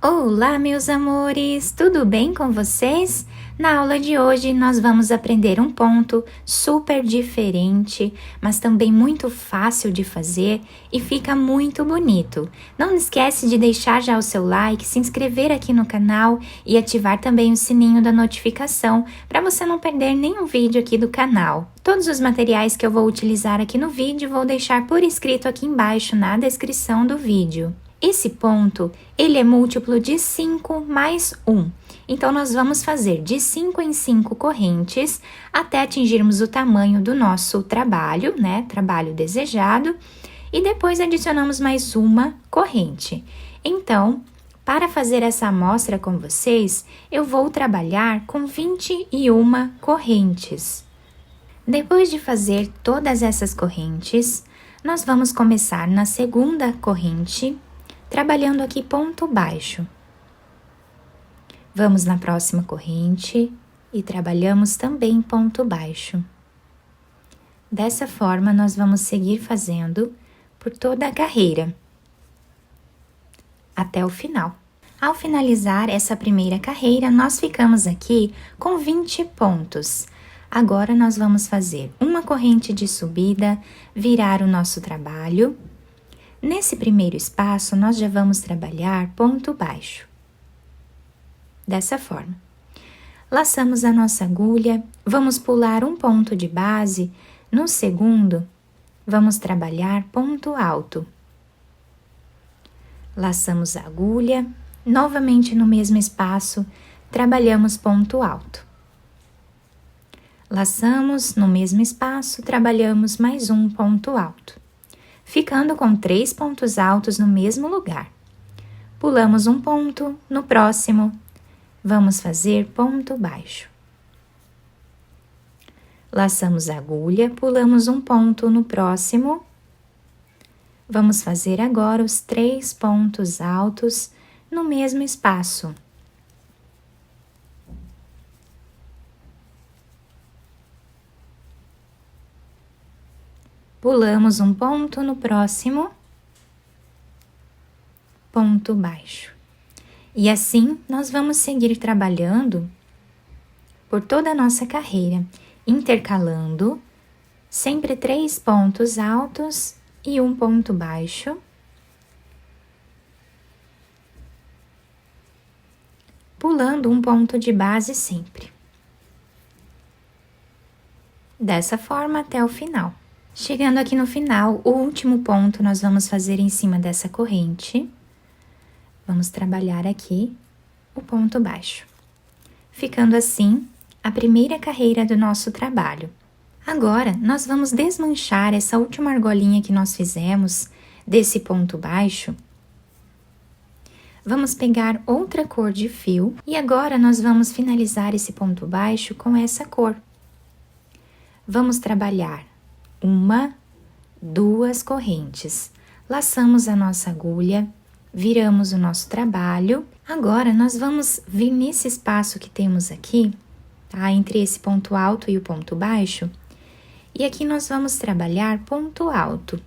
Olá, meus amores! Tudo bem com vocês? Na aula de hoje, nós vamos aprender um ponto super diferente, mas também muito fácil de fazer e fica muito bonito. Não esquece de deixar já o seu like, se inscrever aqui no canal e ativar também o sininho da notificação para você não perder nenhum vídeo aqui do canal. Todos os materiais que eu vou utilizar aqui no vídeo, vou deixar por escrito aqui embaixo na descrição do vídeo. Esse ponto, ele é múltiplo de 5 mais 1. Então, nós vamos fazer de 5 em 5 correntes até atingirmos o tamanho do nosso trabalho, né? Trabalho desejado. E depois adicionamos mais uma corrente. Então, para fazer essa amostra com vocês, eu vou trabalhar com 21 correntes. Depois de fazer todas essas correntes, nós vamos começar na segunda corrente, trabalhando aqui ponto baixo. Vamos na próxima corrente e trabalhamos também ponto baixo. Dessa forma, nós vamos seguir fazendo por toda a carreira, até o final. Ao finalizar essa primeira carreira, nós ficamos aqui com 20 pontos. Agora, nós vamos fazer uma corrente de subida, virar o nosso trabalho. Nesse primeiro espaço, nós já vamos trabalhar ponto baixo. Dessa forma. Laçamos a nossa agulha, vamos pular um ponto de base. No segundo, vamos trabalhar ponto alto. Laçamos a agulha, novamente no mesmo espaço, trabalhamos ponto alto. Laçamos no mesmo espaço, trabalhamos mais um ponto alto. Ficando com 3 pontos altos no mesmo lugar. Pulamos um ponto, no próximo, vamos fazer ponto baixo. Laçamos a agulha, pulamos um ponto, no próximo, vamos fazer agora os 3 pontos altos no mesmo espaço. Pulamos um ponto, no próximo, ponto baixo. E assim, nós vamos seguir trabalhando por toda a nossa carreira, intercalando sempre 3 pontos altos e um ponto baixo. Pulando um ponto de base sempre. Dessa forma até o final. Chegando aqui no final, o último ponto nós vamos fazer em cima dessa corrente. Vamos trabalhar aqui o ponto baixo. Ficando assim, a primeira carreira do nosso trabalho. Agora, nós vamos desmanchar essa última argolinha que nós fizemos desse ponto baixo. Vamos pegar outra cor de fio e agora nós vamos finalizar esse ponto baixo com essa cor. Vamos trabalhar 1, 2 correntes. Laçamos a nossa agulha, viramos o nosso trabalho. Agora, nós vamos vir nesse espaço que temos aqui, tá? Entre esse ponto alto e o ponto baixo. E aqui nós vamos trabalhar ponto alto.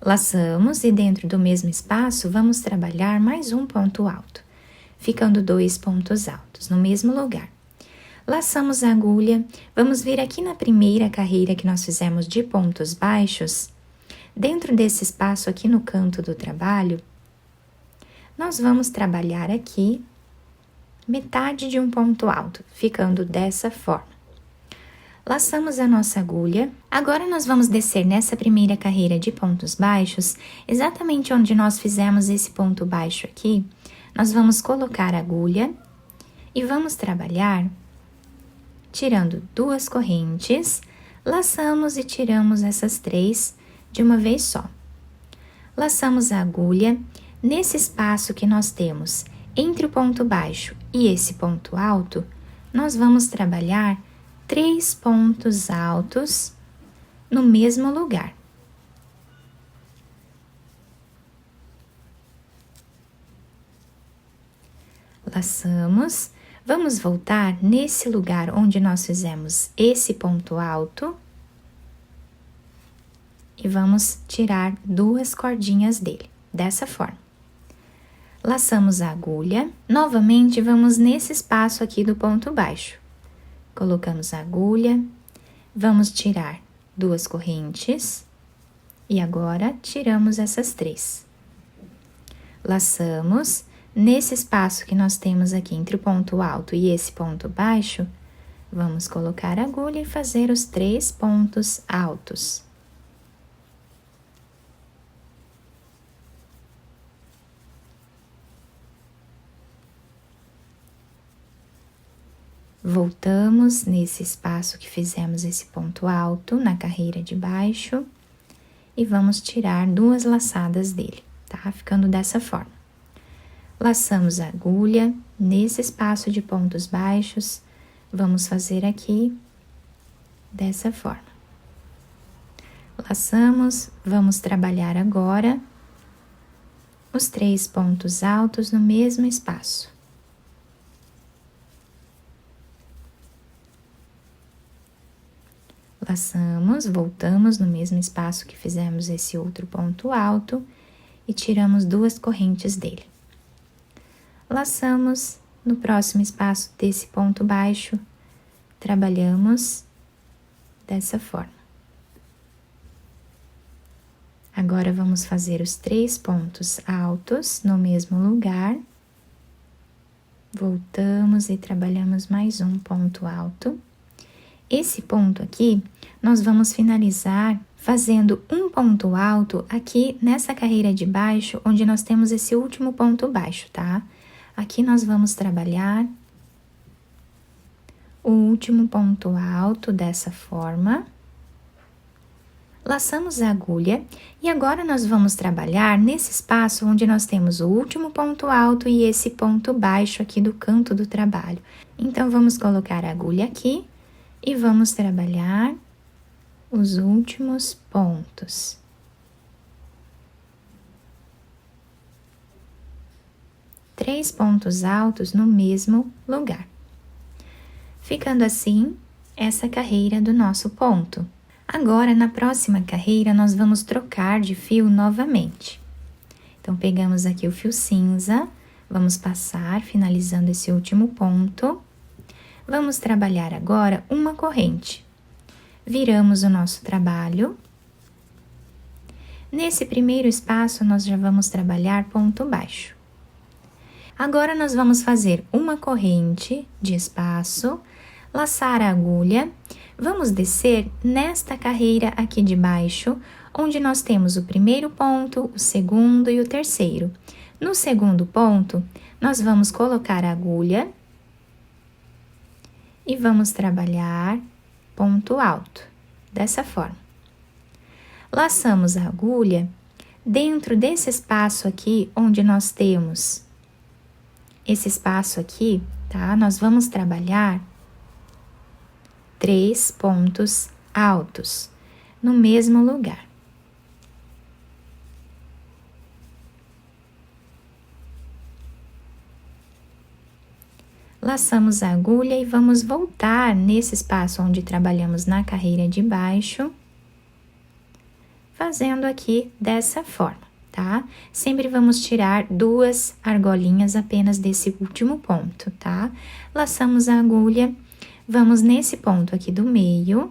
Laçamos e dentro do mesmo espaço, vamos trabalhar mais um ponto alto, ficando 2 pontos altos no mesmo lugar. Laçamos a agulha, vamos vir aqui na primeira carreira que nós fizemos de pontos baixos. Dentro desse espaço aqui no canto do trabalho, nós vamos trabalhar aqui metade de um ponto alto, ficando dessa forma. Laçamos a nossa agulha. Agora, nós vamos descer nessa primeira carreira de pontos baixos, exatamente onde nós fizemos esse ponto baixo aqui. Nós vamos colocar a agulha e vamos trabalhar tirando 2 correntes, laçamos e tiramos essas 3 de uma vez só. Laçamos a agulha, nesse espaço que nós temos entre o ponto baixo e esse ponto alto, nós vamos trabalhar 3 pontos altos no mesmo lugar. Laçamos. Vamos voltar nesse lugar onde nós fizemos esse ponto alto e vamos tirar 2 cordinhas dele, dessa forma. Laçamos a agulha, novamente vamos nesse espaço aqui do ponto baixo. Colocamos a agulha, vamos tirar 2 correntes e agora tiramos essas 3. Laçamos, nesse espaço que nós temos aqui entre o ponto alto e esse ponto baixo, vamos colocar a agulha e fazer os 3 pontos altos. Voltamos nesse espaço que fizemos esse ponto alto na carreira de baixo e vamos tirar 2 laçadas dele, tá? Ficando dessa forma. Laçamos a agulha nesse espaço de pontos baixos, vamos fazer aqui dessa forma. Laçamos, vamos trabalhar agora os 3 pontos altos no mesmo espaço. Laçamos, voltamos no mesmo espaço que fizemos esse outro ponto alto e tiramos 2 correntes dele. Laçamos no próximo espaço desse ponto baixo, trabalhamos dessa forma. Agora vamos fazer os 3 pontos altos no mesmo lugar. Voltamos e trabalhamos mais um ponto alto. Esse ponto aqui, nós vamos finalizar fazendo um ponto alto aqui nessa carreira de baixo, onde nós temos esse último ponto baixo, tá? Aqui nós vamos trabalhar o último ponto alto dessa forma. Laçamos a agulha e agora nós vamos trabalhar nesse espaço onde nós temos o último ponto alto e esse ponto baixo aqui do canto do trabalho. Então, vamos colocar a agulha aqui e vamos trabalhar os últimos pontos. Três pontos altos no mesmo lugar. Ficando assim, essa carreira do nosso ponto. Agora, na próxima carreira, nós vamos trocar de fio novamente. Então, pegamos aqui o fio cinza, vamos passar, finalizando esse último ponto. Vamos trabalhar agora uma corrente. Viramos o nosso trabalho. Nesse primeiro espaço, nós já vamos trabalhar ponto baixo. Agora, nós vamos fazer uma corrente de espaço, laçar a agulha, vamos descer nesta carreira aqui de baixo, onde nós temos o primeiro ponto, o segundo e o terceiro. No segundo ponto, nós vamos colocar a agulha e vamos trabalhar ponto alto, dessa forma. Laçamos a agulha dentro desse espaço aqui, onde nós temos esse espaço aqui, tá? Nós vamos trabalhar 3 pontos altos no mesmo lugar. Laçamos a agulha e vamos voltar nesse espaço onde trabalhamos na carreira de baixo, fazendo aqui dessa forma, tá? Sempre vamos tirar 2 argolinhas apenas desse último ponto, tá? Laçamos a agulha, vamos nesse ponto aqui do meio,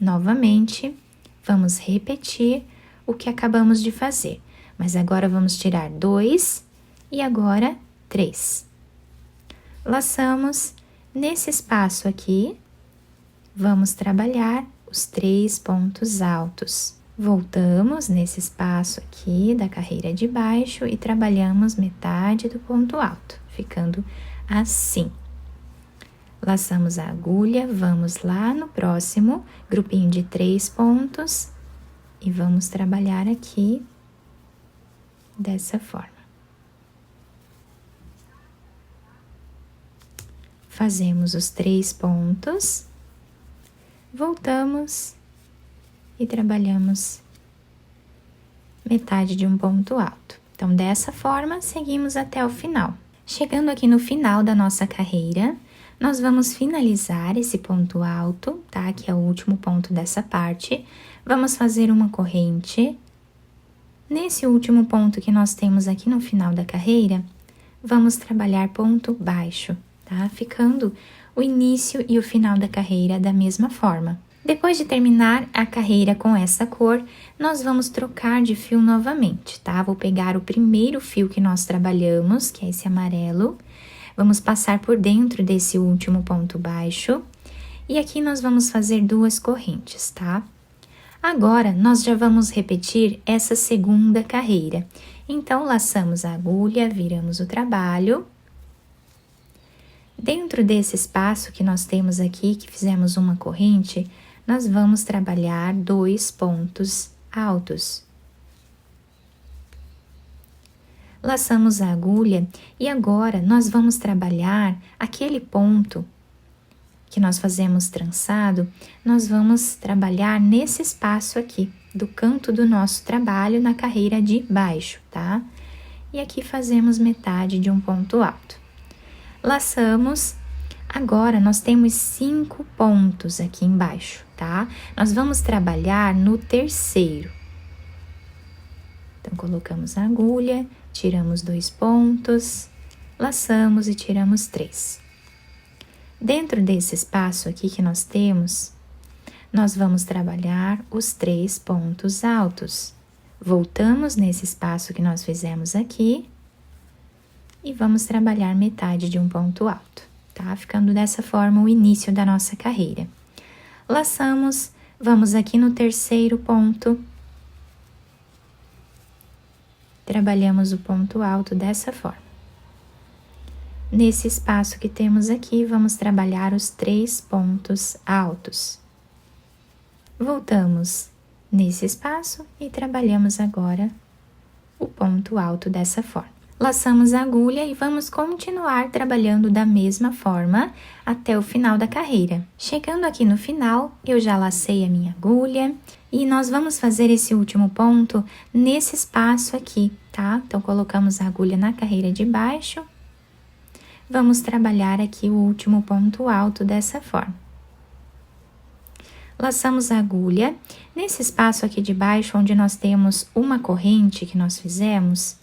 novamente, vamos repetir o que acabamos de fazer, mas agora vamos tirar 2 e agora 3. Laçamos nesse espaço aqui, vamos trabalhar os 3 pontos altos. Voltamos nesse espaço aqui da carreira de baixo e trabalhamos metade do ponto alto, ficando assim. Laçamos a agulha, vamos lá no próximo grupinho de 3 pontos e vamos trabalhar aqui dessa forma. Fazemos os 3 pontos, voltamos e trabalhamos metade de um ponto alto. Então, dessa forma, seguimos até o final. Chegando aqui no final da nossa carreira, nós vamos finalizar esse ponto alto, tá? Que é o último ponto dessa parte. Vamos fazer uma corrente Nesse último ponto que nós temos aqui no final da carreira, vamos trabalhar ponto baixo, tá? Ficando o início e o final da carreira da mesma forma. Depois de terminar a carreira com essa cor, nós vamos trocar de fio novamente, tá? Vou pegar o primeiro fio que nós trabalhamos, que é esse amarelo, vamos passar por dentro desse último ponto baixo, e aqui nós vamos fazer 2 correntes, tá? Agora, nós já vamos repetir essa segunda carreira. Então, laçamos a agulha, viramos o trabalho. Dentro desse espaço que nós temos aqui, que fizemos uma corrente, nós vamos trabalhar 2 pontos altos. Laçamos a agulha e agora nós vamos trabalhar aquele ponto que nós fazemos trançado, nós vamos trabalhar nesse espaço aqui, do canto do nosso trabalho na carreira de baixo, tá? E aqui fazemos metade de um ponto alto. Laçamos, agora nós temos 5 pontos aqui embaixo, tá? Nós vamos trabalhar no terceiro. Então, colocamos a agulha, tiramos 2 pontos, laçamos e tiramos 3. Dentro desse espaço aqui que nós temos, nós vamos trabalhar os 3 pontos altos. Voltamos nesse espaço que nós fizemos aqui e vamos trabalhar metade de um ponto alto, tá? Ficando dessa forma o início da nossa carreira. Laçamos, vamos aqui no terceiro ponto, trabalhamos o ponto alto dessa forma. Nesse espaço que temos aqui, vamos trabalhar os 3 pontos altos. Voltamos nesse espaço e trabalhamos agora o ponto alto dessa forma. Laçamos a agulha e vamos continuar trabalhando da mesma forma até o final da carreira. Chegando aqui no final, eu já lacei a minha agulha e nós vamos fazer esse último ponto nesse espaço aqui, tá? Então, colocamos a agulha na carreira de baixo. Vamos trabalhar aqui o último ponto alto dessa forma. Laçamos a agulha. Nesse espaço aqui de baixo, onde nós temos uma corrente que nós fizemos,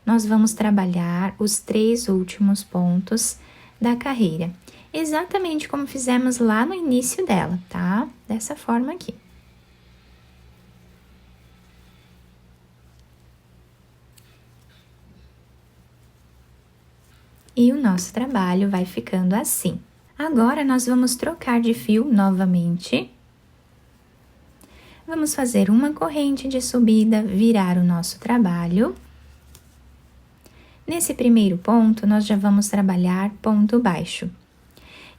nós vamos trabalhar os 3 últimos pontos da carreira. Exatamente como fizemos lá no início dela, tá? Dessa forma aqui. E o nosso trabalho vai ficando assim. Agora, nós vamos trocar de fio novamente. Vamos fazer uma corrente de subida, virar o nosso trabalho. Nesse primeiro ponto, nós já vamos trabalhar ponto baixo.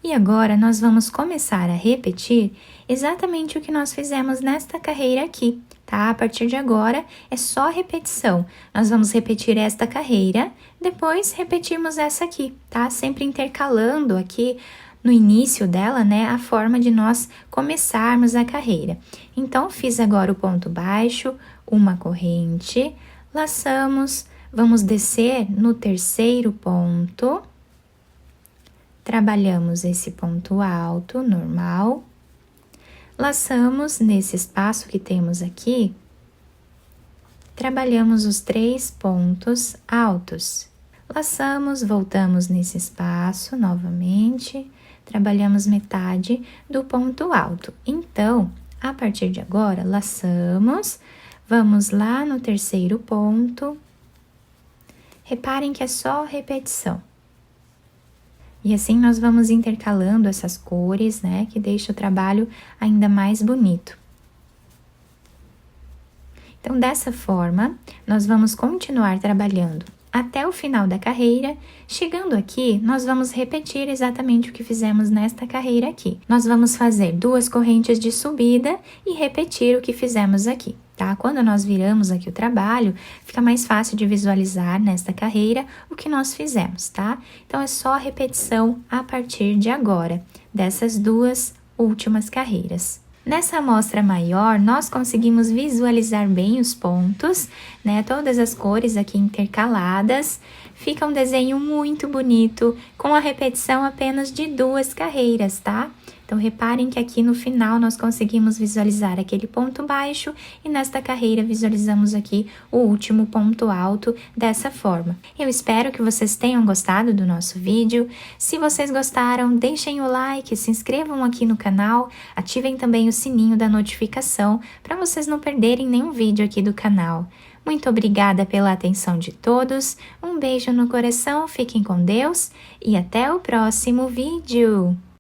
E agora, nós vamos começar a repetir exatamente o que nós fizemos nesta carreira aqui, tá? A partir de agora, é só repetição. Nós vamos repetir esta carreira, depois repetimos essa aqui, tá? Sempre intercalando aqui no início dela, né, a forma de nós começarmos a carreira. Então, fiz agora o ponto baixo, uma corrente, laçamos, vamos descer no terceiro ponto, trabalhamos esse ponto alto, normal, laçamos nesse espaço que temos aqui, trabalhamos os 3 pontos altos. Laçamos, voltamos nesse espaço novamente, trabalhamos metade do ponto alto. Então, a partir de agora, laçamos, vamos lá no terceiro ponto. Reparem que é só repetição. E assim nós vamos intercalando essas cores, né, que deixa o trabalho ainda mais bonito. Então, dessa forma, nós vamos continuar trabalhando até o final da carreira. Chegando aqui, nós vamos repetir exatamente o que fizemos nesta carreira aqui. Nós vamos fazer 2 correntes de subida e repetir o que fizemos aqui, tá? Quando nós viramos aqui o trabalho, fica mais fácil de visualizar nesta carreira o que nós fizemos, tá? Então, é só repetição a partir de agora, dessas 2 últimas carreiras. Nessa amostra maior, nós conseguimos visualizar bem os pontos, né? Todas as cores aqui intercaladas. Fica um desenho muito bonito, com a repetição apenas de 2 carreiras, tá? Então, reparem que aqui no final nós conseguimos visualizar aquele ponto baixo e nesta carreira visualizamos aqui o último ponto alto dessa forma. Eu espero que vocês tenham gostado do nosso vídeo. Se vocês gostaram, deixem o like, se inscrevam aqui no canal, ativem também o sininho da notificação para vocês não perderem nenhum vídeo aqui do canal. Muito obrigada pela atenção de todos, um beijo no coração, fiquem com Deus e até o próximo vídeo!